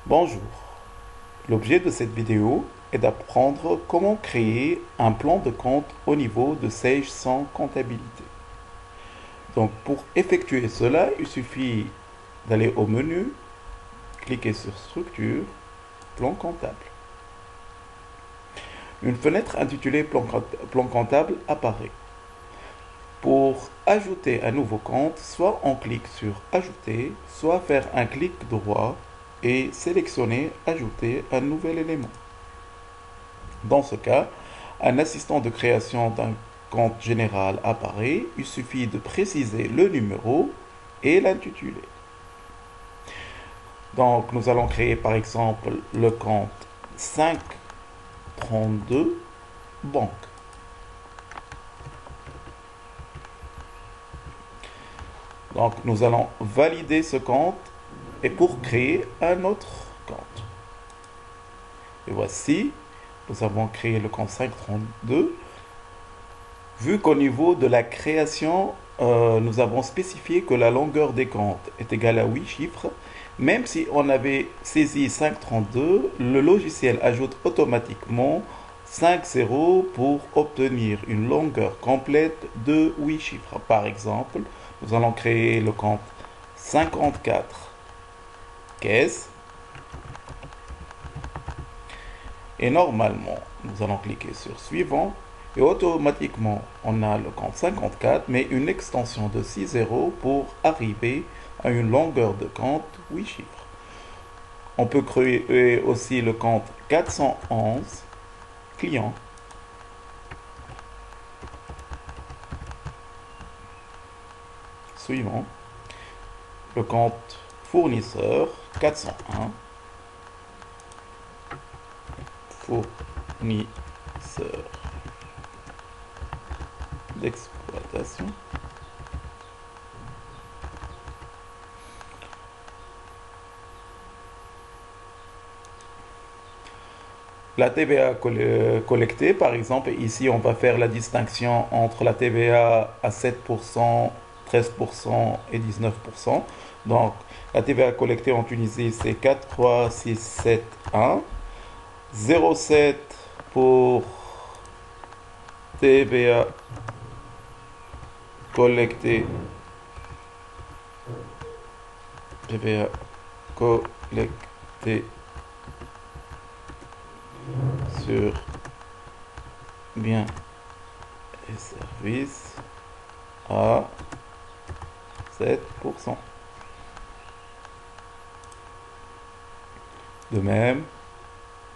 Bonjour, l'objet de cette vidéo est d'apprendre comment créer un plan de compte au niveau de Sage 100 comptabilité. Donc pour effectuer cela, il suffit d'aller au menu, cliquer sur structure, plan comptable. Une fenêtre intitulée plan comptable apparaît. Pour ajouter un nouveau compte, soit on clique sur ajouter, soit faire un clic droit et sélectionner ajouter un nouvel élément. Dans ce cas, un assistant de création d'un compte général apparaît. Il suffit de préciser le numéro et l'intitulé. Donc, nous allons créer par exemple le compte 532 banque. Donc, nous allons valider ce compte et pour créer un autre compte. Et voici, nous avons créé le compte 532. Vu qu'au niveau de la création, nous avons spécifié que la longueur des comptes est égale à 8 chiffres, même si on avait saisi 532, le logiciel ajoute automatiquement 5 zéros pour obtenir une longueur complète de 8 chiffres. Par exemple, nous allons créer le compte 54 caisse et normalement, nous allons cliquer sur suivant. Et automatiquement, on a le compte 54, mais une extension de 6 zéros pour arriver à une longueur de compte 8 chiffres. On peut créer aussi le compte 411 client. Suivant, le compte fournisseur 401 fournisseur d'exploitation. La TVA collectée, par exemple, ici on va faire la distinction entre la TVA à 7%, 13% et 19%. Donc la TVA collectée en Tunisie c'est 4, 3, 6, 7, 1. 0,7 pour TVA collectée. TVA collectée sur biens et services à 7%. De même,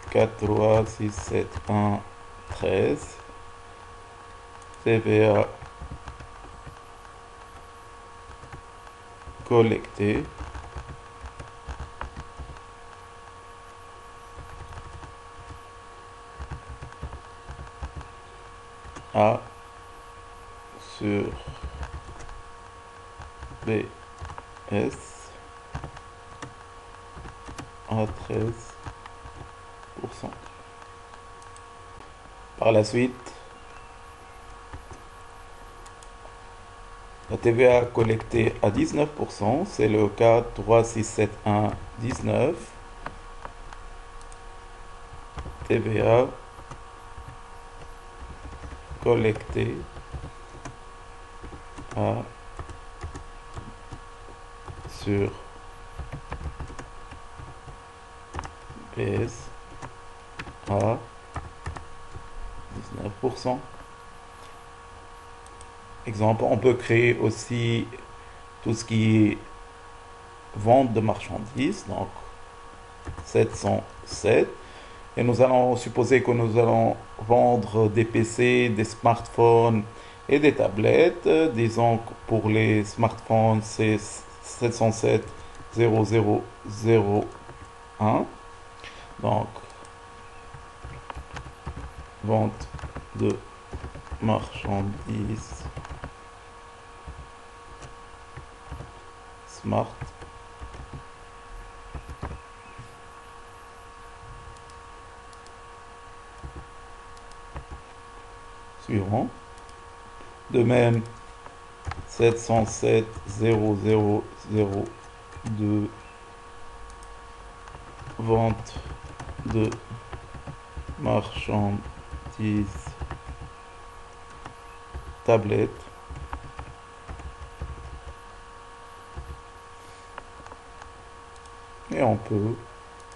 4, 3, 6, 7, 1, 13. TVA collectée à sur BS à 13%. Par la suite, la TVA collectée à 19%, c'est le cas 3, 6, 7, 1, 19. TVA collectée à sur PS à 19%. Exemple, on peut créer aussi tout ce qui est vente de marchandises, donc 707. Et nous allons supposer que nous allons vendre des PC, des smartphones et des tablettes. Disons que pour les smartphones, c'est 707 0001. Donc, vente de marchandises smart. Suivant. De même, 707 0002 vente de marchandises tablettes et on peut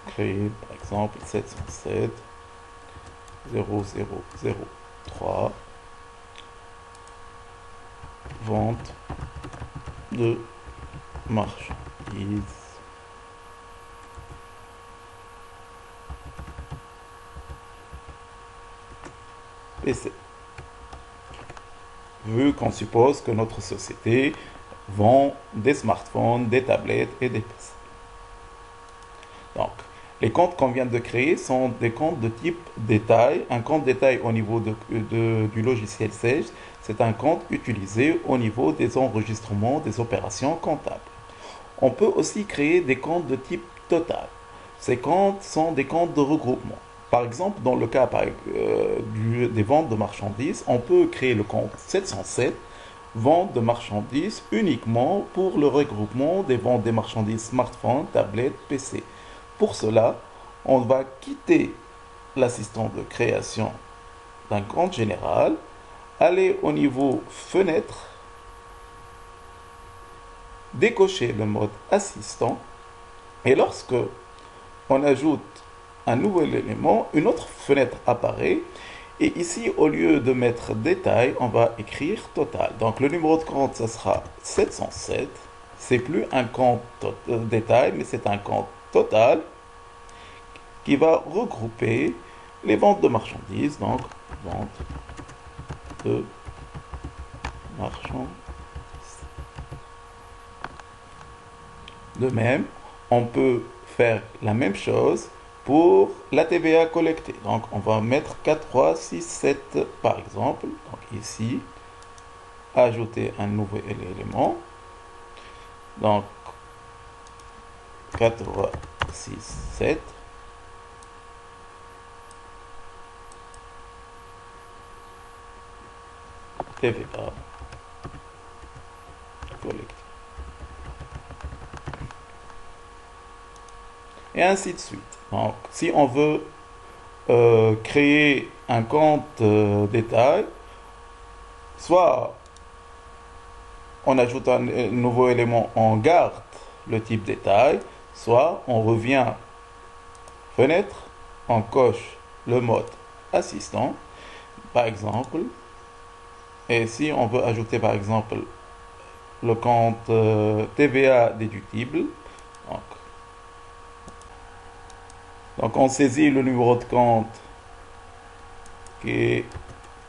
créer par exemple 707 0003 vente de marchandises PC. Vu qu'on suppose que notre société vend des smartphones, des tablettes et des PC. Donc, les comptes qu'on vient de créer sont des comptes de type détail. Un compte détail au niveau du logiciel Sage, c'est un compte utilisé au niveau des enregistrements des opérations comptables. On peut aussi créer des comptes de type total. Ces comptes sont des comptes de regroupement. Par exemple, dans le cas des ventes de marchandises, on peut créer le compte 707, vente de marchandises uniquement pour le regroupement des ventes des marchandises smartphones, tablettes, PC. Pour cela, on va quitter l'assistant de création d'un compte général, aller au niveau fenêtre, décocher le mode assistant et lorsque on ajoute un nouvel élément, une autre fenêtre apparaît et ici au lieu de mettre détail, on va écrire total. Donc le numéro de compte, ça sera 707. C'est plus un compte détail, mais c'est un compte total qui va regrouper les ventes de marchandises, donc vente de marchandises. De même, on peut faire la même chose pour la TVA collectée. Donc on va mettre 4, 3, 6, 7 par exemple. Donc ici, ajouter un nouvel élément. Donc 4, 3, 6, 7. TVA collectée. Et ainsi de suite. Donc, si on veut créer un compte détail, soit on ajoute un nouveau élément, on garde le type détail, soit on revient fenêtre, on coche le mode assistant, par exemple, et si on veut ajouter par exemple le compte TVA déductible, donc on saisit le numéro de compte qui est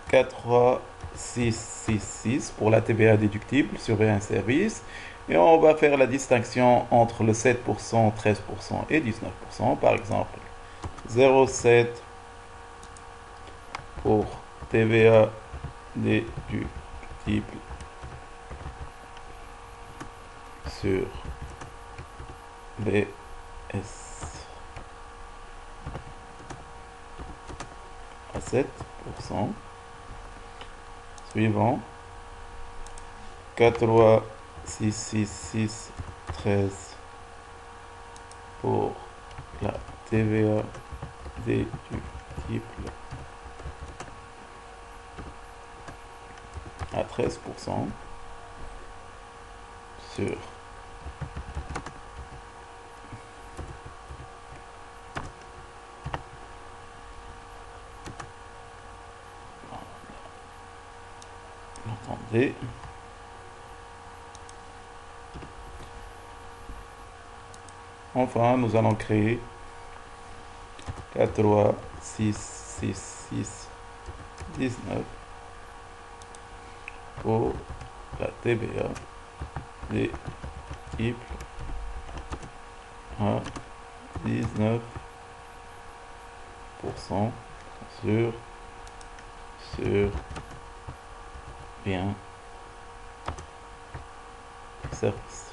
43666 pour la TVA déductible sur un service. Et on va faire la distinction entre le 7%, 13% et 19%. Par exemple, 0,7 pour TVA déductible sur BS à 7%. Suivant, 4,66613 pour la TVA déductible à 13% sur l'entendez. Enfin, nous allons créer 4, 6, 6, 6, 19 pour la TVA des types à 19% sur bien service.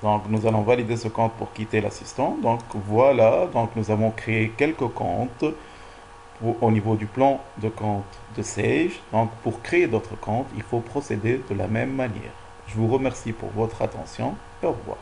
Donc nous allons valider ce compte pour quitter l'assistant. Donc voilà, donc nous avons créé quelques comptes au niveau du plan de compte de Sage. Donc pour créer d'autres comptes, il faut procéder de la même manière. Je vous remercie pour votre attention et au revoir.